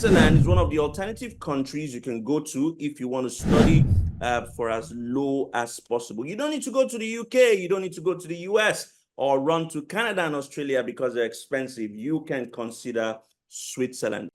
Switzerland is one of the alternative countries you can go to if you want to study for as low as possible. You don't need to go to the UK, you don't need to go to the US or run to Canada and Australia because they're expensive. You can consider Switzerland.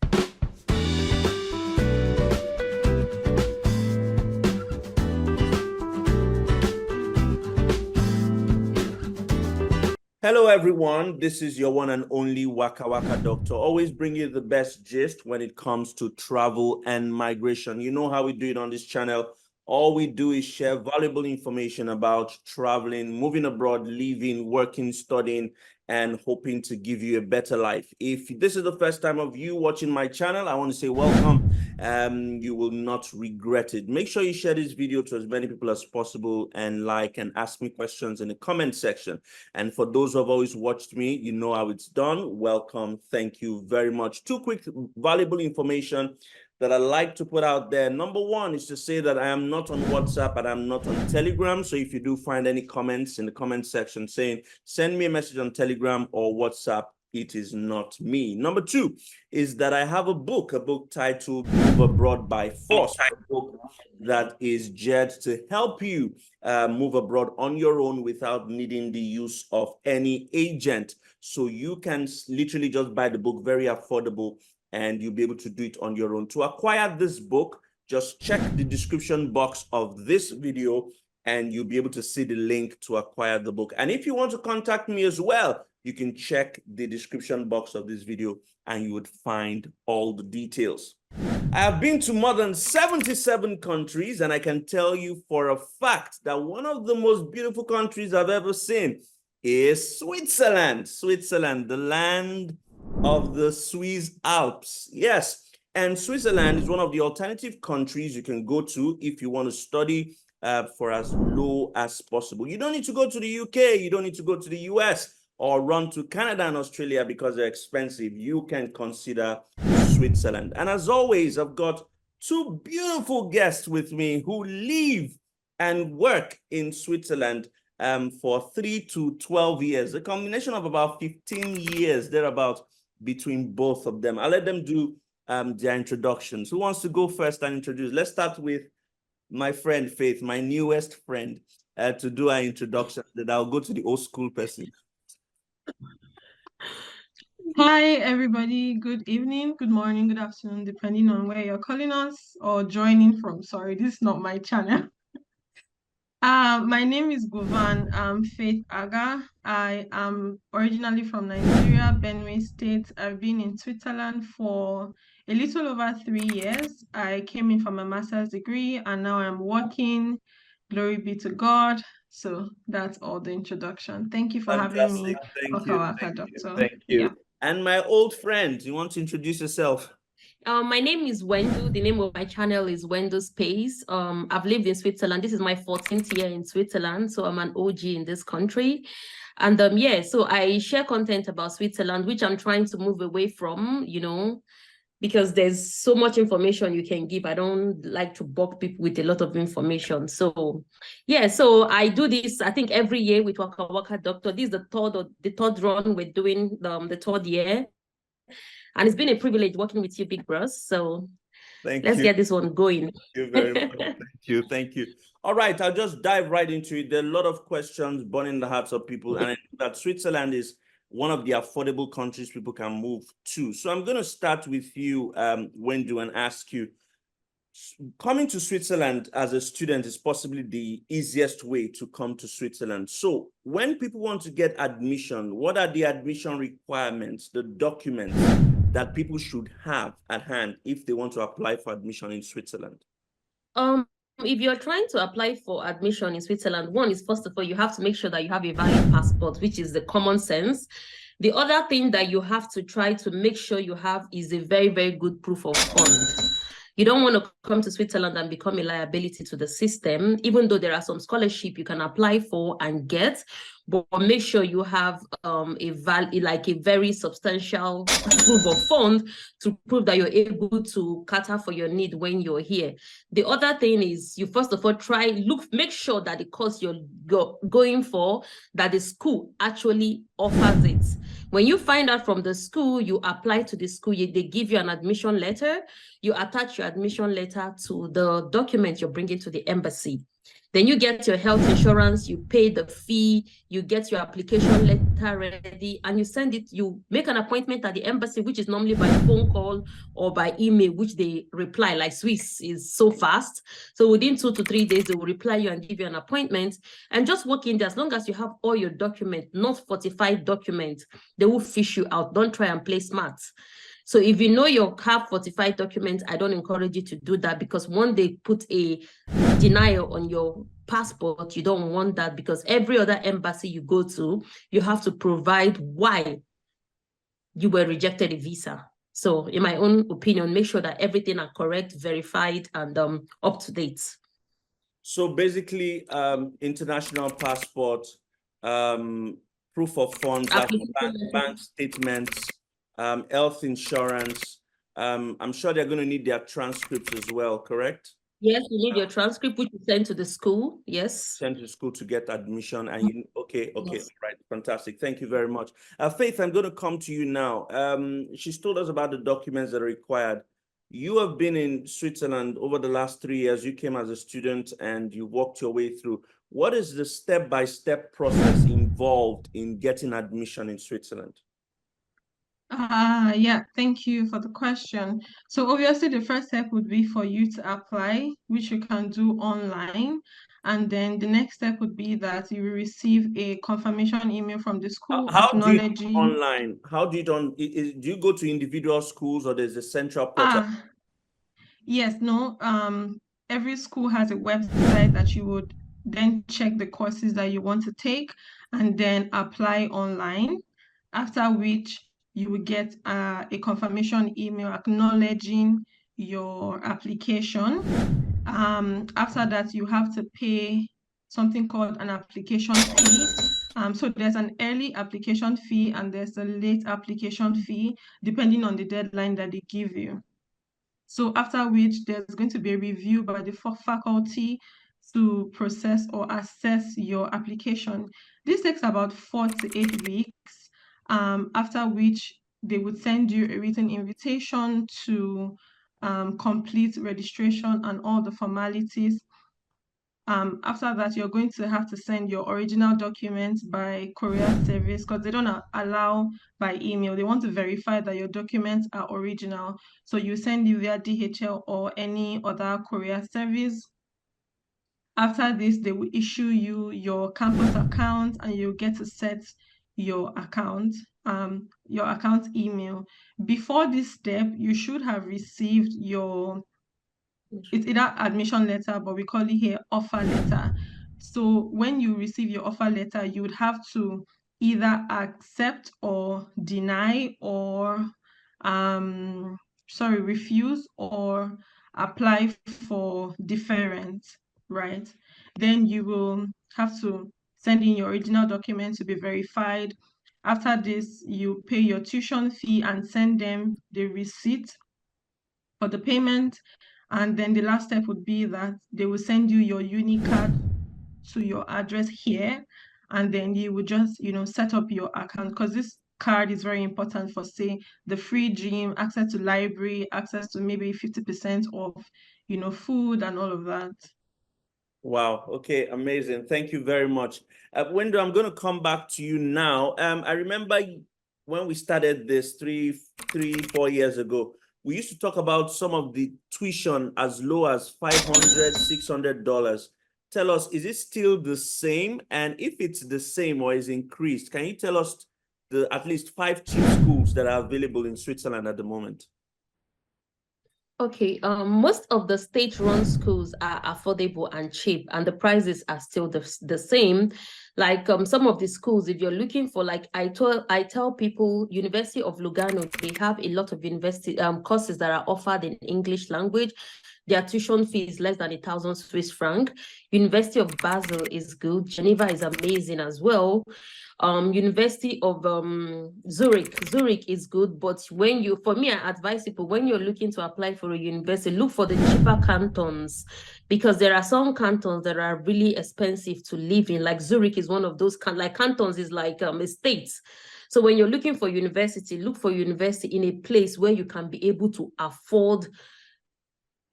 Hello everyone, this is your one and only WKa&x doctor. Always bring you the best gist when it comes to travel and migration. You know how we do it on this channel. All we do is share valuable information about traveling, moving abroad, living, working, studying, and hoping to give you a better life. If this is the first time of you watching my channel, I want to say welcome. You will not regret it. Make sure you share this video to as many people as possible and like and ask me questions in the comment section. And for those who have always watched me, you know how it's done. Welcome. Thank you very much. Two quick valuable information that I like to put out there. Number one is to say that I am not on WhatsApp and I'm not on Telegram. So if you do find any comments in the comment section saying, send me a message on Telegram or WhatsApp, it is not me. Number two is that I have a book titled Move Abroad by Force, a book that is geared to help you move abroad on your own without needing the use of any agent. So you can literally just buy the book, very affordable, and you'll be able to do it on your own. To acquire this book, just check the description box of this video and you'll be able to see the link to acquire the book. And if you want to contact me as well, you can check the description box of this video and you would find all the details. I have been to more than 77 countries, and I can tell you for a fact that one of the most beautiful countries I've ever seen is Switzerland. Switzerland, the land of the Swiss Alps. Yes, and Switzerland is one of the alternative countries you can go to if you want to study for as low as possible. You don't need to go to the UK, you don't need to go to the US or run to Canada and Australia because they're expensive. You can consider Switzerland. And as always, I've got two beautiful guests with me who live and work in Switzerland for 3 to 12 years, a combination of about 15 years, thereabout, between both of them. I'll let them do their introductions. Who wants to go first and introduce? Let's start with my friend Faith, my newest friend, to do our introduction. Then I'll go to the old school person. Hi, everybody. Good evening, good morning, good afternoon, depending on where you're calling us or joining from. Sorry, this is not my channel. My name is Govan. I'm Faith Aga. I am originally from Nigeria, Benue State. I've been in Switzerland for a little over 3 years. I came in for my master's degree and now I'm working. Glory be to God. So that's all the introduction. Thank you for having me. Thank you. Doctor. Thank you. Yeah. And my old friend, you want to introduce yourself? My name is Wendu. The name of my channel is Wendu Space. I've lived in Switzerland. This is my 14th year in Switzerland, so I'm an OG in this country. And yeah, so I share content about Switzerland, which I'm trying to move away from, you know, because there's so much information you can give. I don't like to bug people with a lot of information. So yeah, so I do this, I think, every year with WKa&x Doctor. This is the third run we're doing, the third year. And it's been a privilege working with you, big bros. So let's get this one going. Thank you very much. Thank you. All right, I'll just dive right into it. There are a lot of questions burning the hearts of people, and I know that Switzerland is one of the affordable countries people can move to. So I'm going to start with you, Wendu, and ask you, coming to Switzerland as a student is possibly the easiest way to come to Switzerland. So when people want to get admission, what are the admission requirements, the documents that people should have at hand if they want to apply for admission in Switzerland? If you're trying to apply for admission in Switzerland, one is, first of all, you have to make sure that you have a valid passport, which is the common sense. The other thing that you have to try to make sure you have is a very, very good proof of fund. You don't want to come to Switzerland and become a liability to the system, even though there are some scholarship you can apply for and get, but make sure you have a very substantial proof of fund to prove that you're able to cater for your need when you're here. The other thing is you first of all make sure that the course you're going for, that the school actually offers it. When you find out from the school, you apply to the school, they give you an admission letter, you attach your admission letter to the document you're bringing to the embassy. Then you get your health insurance, you pay the fee, you get your application letter ready, and you send it, you make an appointment at the embassy, which is normally by phone call or by email, which they reply, like Swiss is so fast. So within 2 to 3 days, they will reply you and give you an appointment. And just walk in there, as long as you have all your documents, not 45 documents, they will fish you out. Don't try and play smart. So if you know you have 45 documents, I don't encourage you to do that, because when they put a denial on your passport, you don't want that, because every other embassy you go to, you have to provide why you were rejected a visa. So in my own opinion, make sure that everything are correct, verified, and up to date. So basically, international passport, proof of funds, bank statements, health insurance. I'm sure they're going to need their transcripts as well, correct? Yes, you need your transcript, which you send to the school. Yes. Send to school to get admission. And okay, Yes. right, fantastic. Thank you very much. Faith, I'm going to come to you now. She's told us about the documents that are required. You have been in Switzerland over the last 3 years. You came as a student and you walked your way through. What is the step-by-step process involved in getting admission in Switzerland? Yeah, thank you for the question. So obviously the first step would be for you to apply, which you can do online. And then the next step would be that you will receive a confirmation email from the school acknowledging. Do you do online? How do you do you go to individual schools, or there's a central portal? Yes, no. Every school has a website that you would then check the courses that you want to take and then apply online, after which you will get a confirmation email acknowledging your application. After that, you have to pay something called an application fee. So there's an early application fee and there's a late application fee, depending on the deadline that they give you. So after which there's going to be a review by the faculty to process or assess your application. This takes about 4 to 8 weeks, after which they would send you a written invitation to complete registration and all the formalities. After that, you're going to have to send your original documents by courier service, because they don't allow by email. They want to verify that your documents are original. So you send it via DHL or any other courier service. After this, they will issue you your campus account and you'll get to set your account email. Before this step, you should have received it's either admission letter, but we call it here offer letter. So when you receive your offer letter, you would have to either accept or deny or refuse or apply for deference, right? Then you will have to send in your original document to be verified. After this, you pay your tuition fee and send them the receipt for the payment. And then the last step would be that they will send you your UNIL card to your address here. And then you would just, set up your account, because this card is very important for, say, the free gym, access to library, access to maybe 50% of, food and all of that. Wow. Okay. Amazing. Thank you very much. Wendo, I'm going to come back to you now. I remember when we started this 4 years ago, we used to talk about some of the tuition as low as $500, $600. Tell us, is it still the same? And if it's the same or is increased, can you tell us at least 5 cheap schools that are available in Switzerland at the moment? Okay, most of the state-run schools are affordable and cheap, and the prices are still the same. Like some of the schools, if you're looking for, like I tell people, University of Lugano, they have a lot of university courses that are offered in English language. Their tuition fee is less than 1,000 Swiss franc. University of Basel is good. Geneva is amazing as well. University of Zurich is good, but for me, I advise people, when you're looking to apply for a university, look for the cheaper cantons, because there are some cantons that are really expensive to live in. Like Zurich is one of those, like cantons is like a state. So when you're looking for university, look for university in a place where you can be able to afford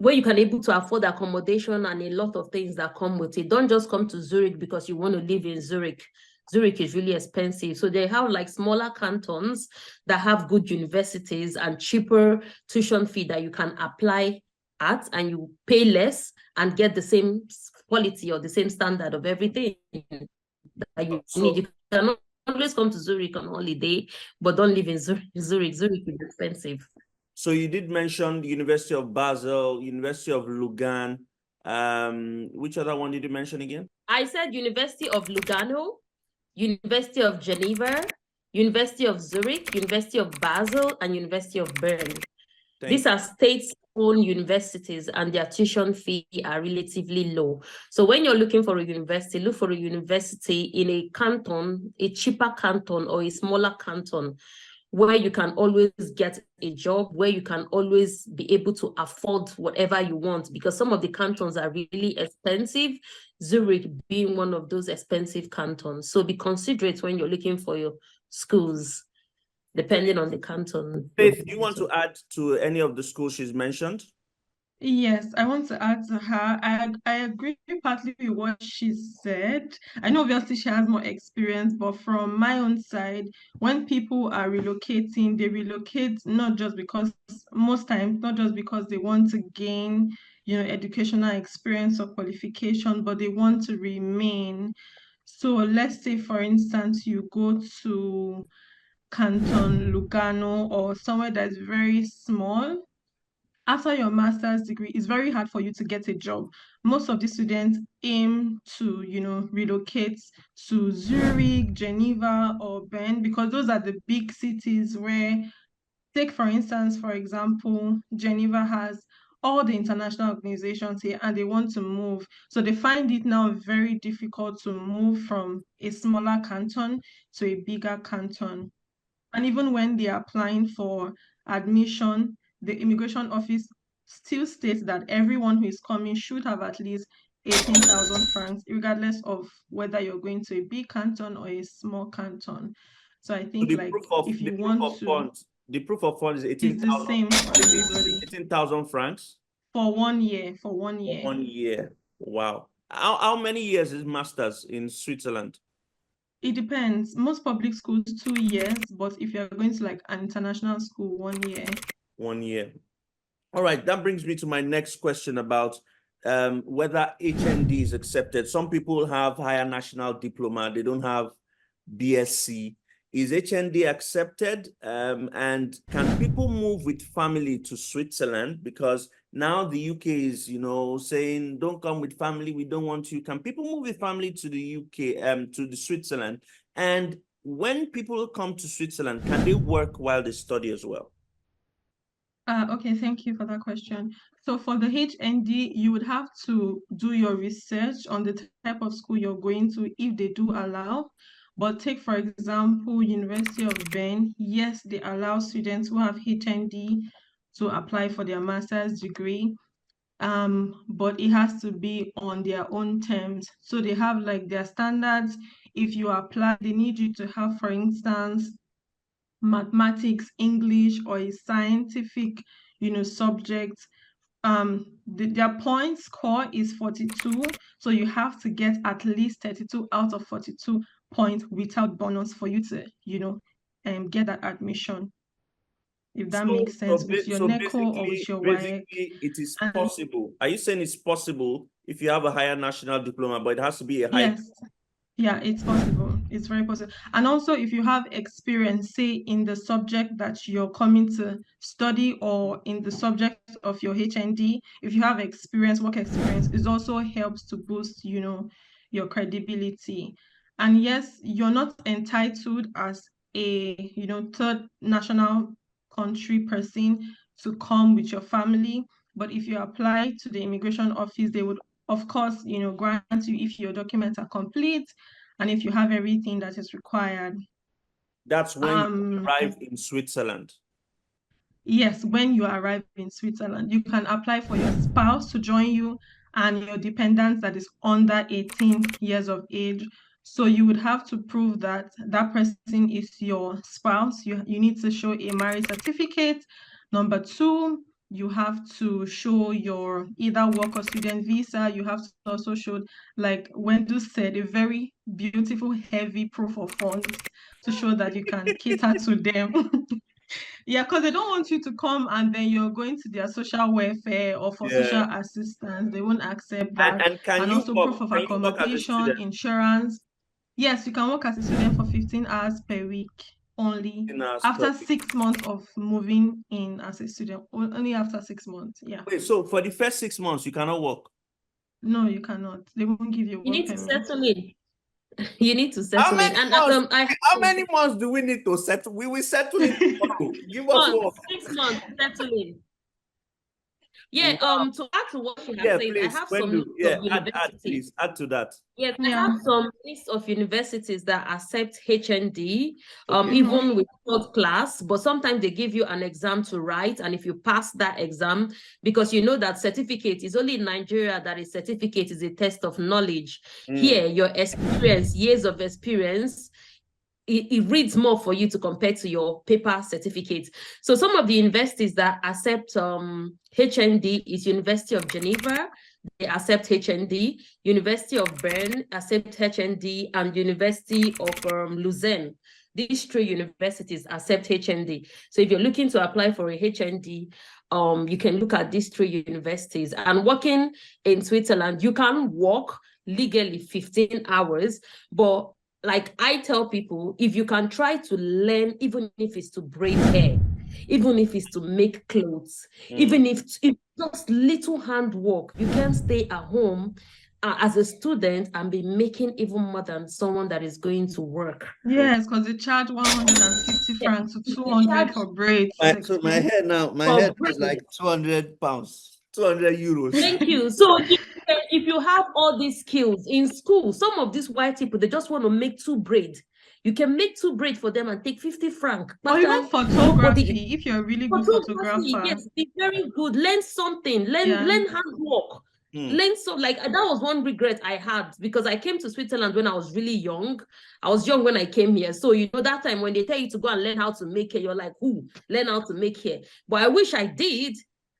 accommodation and a lot of things that come with it. Don't just come to Zurich because you want to live in Zurich. Zurich is really expensive. So they have like smaller cantons that have good universities and cheaper tuition fee that you can apply at, and you pay less and get the same quality or the same standard of everything that you need. You cannot always come to Zurich on holiday, but don't live in Zurich. Zurich is expensive. So you did mention the University of Basel, University of Lugano. Which other one did you mention again? I said University of Lugano, University of Geneva, University of Zurich, University of Basel, and University of Bern. These are state-owned universities, and their tuition fee are relatively low. So when you're looking for a university, look for a university in a canton, a cheaper canton or a smaller canton, where you can always get a job, where you can always be able to afford whatever you want, because some of the cantons are really expensive, Zurich being one of those expensive cantons. So be considerate when you're looking for your schools, depending on the canton. Faith, do you want to add to any of the schools she's mentioned? Yes, I want to add to her. I agree partly with what she said. I know obviously she has more experience, but from my own side, when people are relocating, they relocate not just because, most times, not just because they want to gain, educational experience or qualification, but they want to remain. So let's say, for instance, you go to Canton Lugano or somewhere that's very small. After your master's degree, it's very hard for you to get a job. Most of the students aim to, relocate to Zurich, Geneva, or Bern, because those are the big cities where, take for instance, for example, Geneva has all the international organizations here and they want to move. So they find it now very difficult to move from a smaller canton to a bigger canton. And even when they are applying for admission, the immigration office still states that everyone who is coming should have at least 18,000 francs, regardless of whether you're going to a big canton or a small canton. So I think, like, if you want to, the proof of funds is it's the same for everybody. 18,000 francs For 1 year, for 1 year. 1 year. Wow. How many years is master's in Switzerland? It depends. Most public schools, 2 years, but if you're going to like an international school, 1 year. 1 year. All right, that brings me to my next question about whether HND is accepted. Some people have higher national diploma, they don't have BSc. Is HND accepted? And can people move with family to Switzerland? Because now the UK is, saying, don't come with family, we don't want you. Can people move with family to the UK, to the Switzerland? And when people come to Switzerland, can they work while they study as well? Okay, thank you for that question. So for the HND, you would have to do your research on the type of school you're going to, if they do allow. But take, for example, University of Bern. Yes, they allow students who have HND to apply for their master's degree. But it has to be on their own terms. So they have like their standards. If you apply, they need you to have, for instance, mathematics, English, or a scientific, subject. Their point score is 42, so you have to get at least 32 out of 42 points without bonus for you to, get that admission. If that makes sense, with your NECO or with your WKa&x. It is possible. Are you saying it's possible if you have a higher national diploma, but it has to be a high? Yes. Yeah, it's possible. It's very possible. And also, if you have experience, say in the subject that you're coming to study or in the subject of your HND, if you have experience, work experience, it also helps to boost, your credibility. And yes, you're not entitled as a, third national country person to come with your family. But if you apply to the immigration office, they would, of course, grant you if your documents are complete and if you have everything that is required. That's when you arrive in Switzerland. Yes, when you arrive in Switzerland, you can apply for your spouse to join you and your dependent that is under 18 years of age. So you would have to prove that that person is your spouse. You need to show a marriage certificate. Number two, you have to show your either work or student visa. You have to also show, like Wendu said, a very beautiful, heavy proof of funds to show that you can cater to them. Yeah, because they don't want you to come and then you're going to their social welfare or for social assistance. They won't accept that. And can And you also work? proof of Can you work as a accommodation, student? insurance. Yes, you can work as a student for 15 hours per week only. 15 hours After per week. 6 months of moving in as a student, only after 6 months. Yeah. Wait, so for the first 6 months, you cannot work? No, you cannot. They won't give you You work need to permit. settle in. You need to How settle in. many And months? I have How many months do we need to settle? We will settle in tomorrow. Give us work. 6 months settle in. Yeah, Wow. to add to what she has Yeah, said, I please. have When some do list yeah, of add, universities. please add to that. Yes, I Yeah. have some list of universities that accept HND, Okay. even with third class, but sometimes they give you an exam to write. And if you pass that exam, because you know that certificate is only in Nigeria that a certificate is a test of knowledge. Here, your experience, years of experience, it reads more for you to compare to your paper certificate. So some of the universities that accept HND is University of Geneva, they accept HND, University of Bern accept HND, and University of Lausanne. These three universities accept HND. So if you're looking to apply for a HND, you can look at these three universities. And working in Switzerland, you can work legally 15 hours, but like I tell people, if you can try to learn, even if it's to braid hair, even if it's to make clothes, even if just little handwork, you can stay at home as a student and be making even more than someone that is going to work. Yes, because they charge 150 francs to 200 for braids. So my hair now, my head is like 200 pounds, 200 euros. Thank you. So if you have all these skills in school, some of these white people, they just want to make 2 braids. You can make 2 braids for them and take 50 francs. Or even photography, if you're a really good photographer. Yes, be very good. Learn something. Learn handwork. Learn so like that was one regret I had because I came to Switzerland when I was really young. I was young when I came here. So that time when they tell you to go and learn how to make hair, you're like, learn how to make hair. But I wish I did.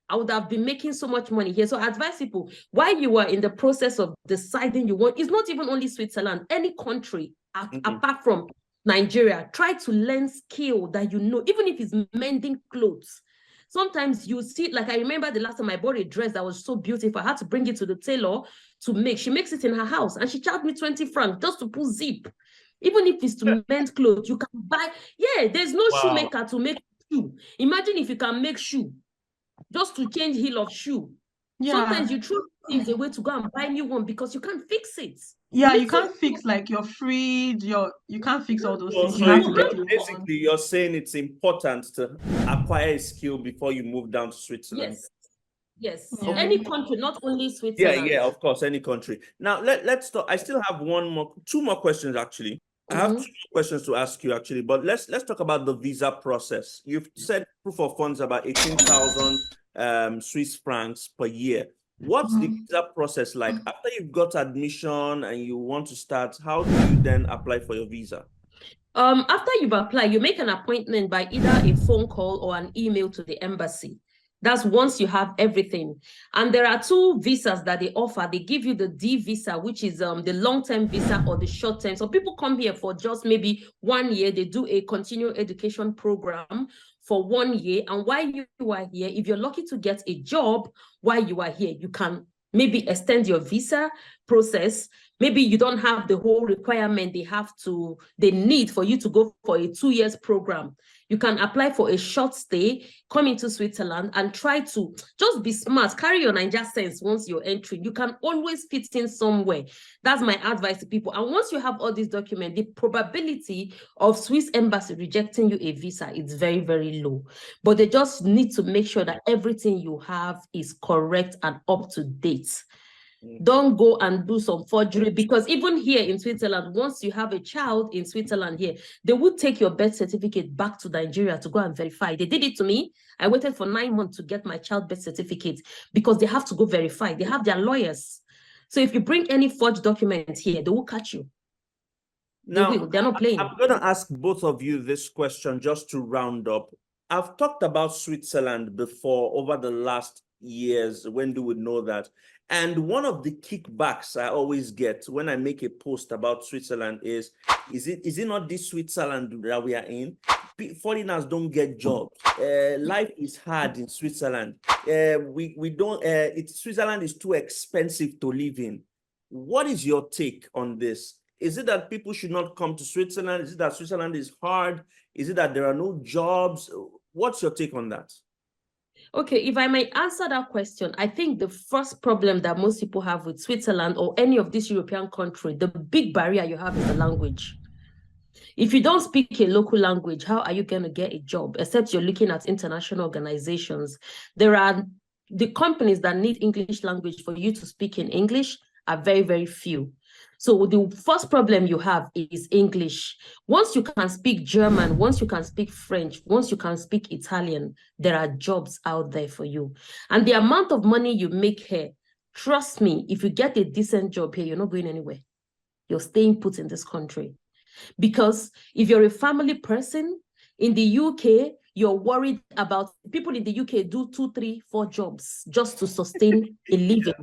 I would have been making so much money here. So I advise people, while you are in the process of deciding you want, it's not even only Switzerland, any country apart from Nigeria, try to learn skill that even if it's mending clothes. Sometimes you see, like I remember the last time I bought a dress that was so beautiful, I had to bring it to the tailor to make. She makes it in her house and she charged me 20 francs just to put zip. Even if it's to mend clothes, you can buy. Yeah, there's no shoemaker to make shoe. Imagine if you can make shoe just to change heel of shoe. Yeah. Sometimes you throw things away to go and buy new one because you can't fix it. Yeah, you can't fix like your fridge, you can't fix all those things. You have to get basically, you're saying it's important to acquire a skill before you move down to Switzerland. Yes. Yeah. Any country, not only Switzerland. Yeah, of course, any country. Now let's talk. I still have two more questions actually. I have 2 more questions to ask you actually, but let's talk about the visa process. You've said proof of funds about 18,000 Swiss francs per year. What's the visa process like? After you've got admission and you want to start, how do you then apply for your visa? After you've applied, you make an appointment by either a phone call or an email to the embassy. That's once you have everything. And there are 2 visas that they offer. They give you the D visa, which is the long-term visa or the short-term. So people come here for just maybe 1 year. They do a continual education program for 1 year. And while you are here, if you're lucky to get a job while you are here, you can maybe extend your visa process Maybe you don't have the whole requirement they need for you to go for a 2 years program. You can apply for a short stay, come into Switzerland and try to just be smart, carry your Niger sense once you're entering. You can always fit in somewhere. That's my advice to people. And once you have all these documents, the probability of Swiss embassy rejecting you a visa is very, very low. But they just need to make sure that everything you have is correct and up to date. Don't go and do some forgery, because even here in Switzerland, once you have a child in Switzerland here, they would take your birth certificate back to Nigeria to go and verify. They did it to me. I waited for 9 months to get my child birth certificate because they have to go verify. They have their lawyers. So if you bring any forged document here, they will catch you. Now, they're not playing. I'm going to ask both of you this question just to round up. I've talked about Switzerland before over the last years. When do we know that? And one of the kickbacks I always get when I make a post about Switzerland is it not this Switzerland that we are in? Foreigners don't get jobs. Life is hard in Switzerland. Switzerland is too expensive to live in. What is your take on this? Is it that people should not come to Switzerland? Is it that Switzerland is hard? Is it that there are no jobs? What's your take on that? Okay, if I might answer that question, I think the first problem that most people have with Switzerland or any of these European country, the big barrier you have is the language. If you don't speak a local language, how are you going to get a job? Except you're looking at international organizations. There are the companies that need English language for you to speak in English are very, very few. So the first problem you have is English. Once you can speak German, once you can speak French, once you can speak Italian, there are jobs out there for you. And the amount of money you make here, trust me, if you get a decent job here, you're not going anywhere. You're staying put in this country. Because if you're a family person in the UK, you're worried about people in the UK do 2, 3, 4 jobs just to sustain a living.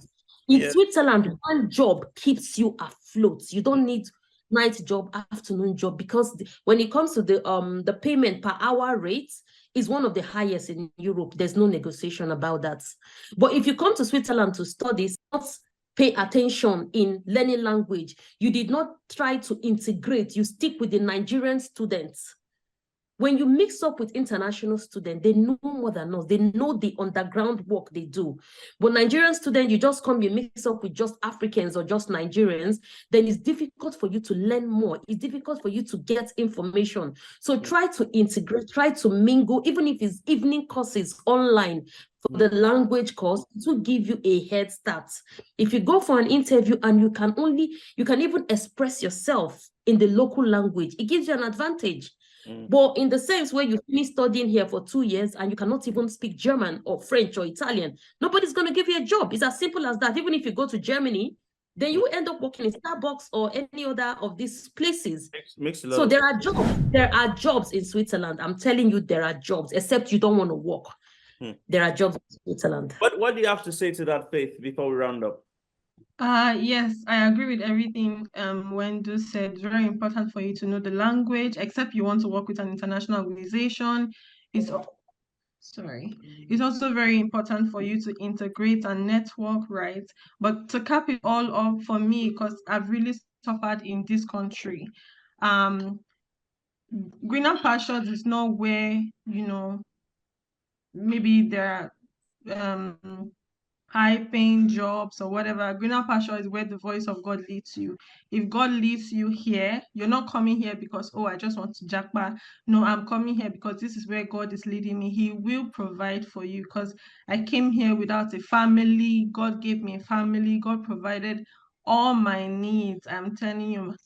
In Switzerland, one job keeps you afloat. You don't need night job, afternoon job, because when it comes to the payment per hour rate is one of the highest in Europe. There's no negotiation about that. But if you come to Switzerland to study, not pay attention in learning language, you did not try to integrate, you stick with the Nigerian students. When you mix up with international students, they know more than us. They know the underground work they do. But Nigerian students, you just come, you mix up with just Africans or just Nigerians, then it's difficult for you to learn more. It's difficult for you to get information. So try to integrate, try to mingle, even if it's evening courses online for the language course, it will give you a head start. If you go for an interview and you can even express yourself in the local language, it gives you an advantage. But in the sense where you finish studying here for 2 years and you cannot even speak German or French or Italian, nobody's going to give you a job. It's as simple as that. Even if you go to Germany, then you end up working in Starbucks or any other of these places. So there are jobs. There are jobs in Switzerland. I'm telling you, there are jobs, except you don't want to work. There are jobs in Switzerland. What do you have to say to that, Faith, before we round up? Yes, I agree with everything Wendo said. It's very important for you to know the language, except you want to work with an international organization. It's also very important for you to integrate and network, right? But to cap it all up for me, because I've really suffered in this country, greener pastures is not where, maybe there are high-paying jobs or whatever. Greener pasture is where the voice of God leads you. If God leads you here, you're not coming here because, oh, I just want to jackpot. No, I'm coming here because this is where God is leading me. He will provide for you, because I came here without a family. God gave me a family. God provided all my needs. I'm telling you,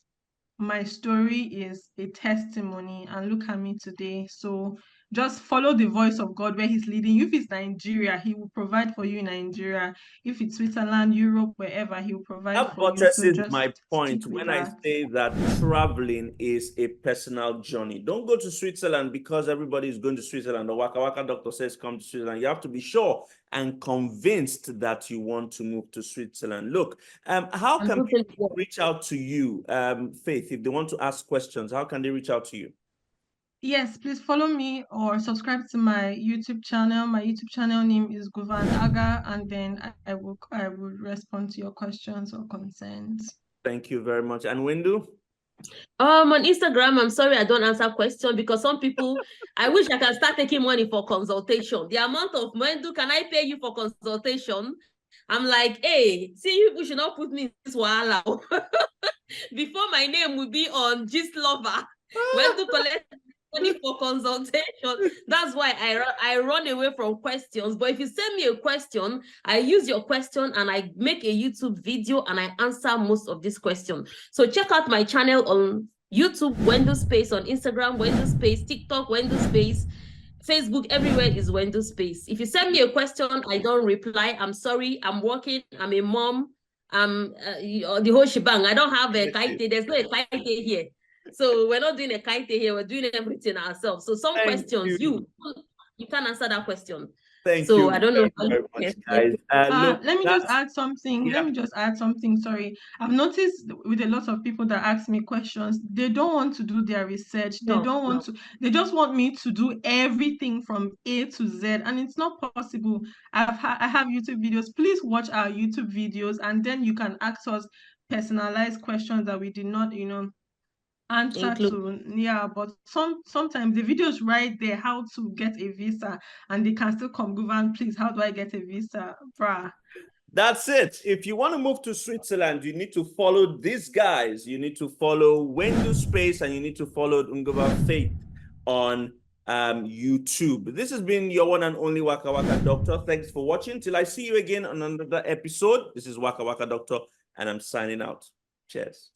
my story is a testimony, and look at me today. So just follow the voice of God where he's leading you. If it's Nigeria, he will provide for you in Nigeria. If it's Switzerland, Europe, wherever, he will provide for you. So That my point when I say that traveling is a personal journey. Don't go to Switzerland because everybody is going to Switzerland. The WKa&x doctor says come to Switzerland. You have to be sure and convinced that you want to move to Switzerland. Look, how can people reach out to you, Faith, if they want to ask questions? How can they reach out to you? Yes, please follow me or subscribe to my YouTube channel. My YouTube channel name is Govan Aga, and then I will respond to your questions or concerns. Thank you very much. And Windu? On Instagram, I'm sorry I don't answer questions because some people, I wish I can start taking money for consultation. The amount of Wendu, can I pay you for consultation? I'm like, hey, see, you should not put me in this wahala. Before my name will be on Gist Lover. Wendu collect money for consultation. That's why I run away from questions. But if you send me a question, I use your question and I make a YouTube video and I answer most of these questions. So check out my channel on YouTube, Wendu Space, on Instagram, Wendu Space, TikTok, Wendu Space, Facebook, everywhere is Wendu Space. If you send me a question, I don't reply. I'm sorry. I'm working. I'm a mom. I'm the whole shebang. I don't have a kaite. There's no a kaite here. So we're not doing a kaite here. We're doing everything ourselves. So some questions, you can't answer that question. Thank so you. I don't know. Very much, guys. Let me just add something. Yeah. Let me just add something. Sorry. I've noticed with a lot of people that ask me questions, they don't want to do their research. They don't want to, they just want me to do everything from A to Z. And it's not possible. I have YouTube videos. Please watch our YouTube videos and then you can ask us personalized questions that we did not, answer to. Yeah, but sometimes the videos right there how to get a visa and they can still come, Govan, please, how do I get a visa, bruh? That's it. If you want to move to Switzerland, you need to follow these guys. You need to follow Wendu Space and you need to follow Ngova Faith on YouTube. This has been your one and only WKa&x Doctor. Thanks for watching. Till I see you again on another episode. This is WKa&x Doctor and I'm signing out. Cheers.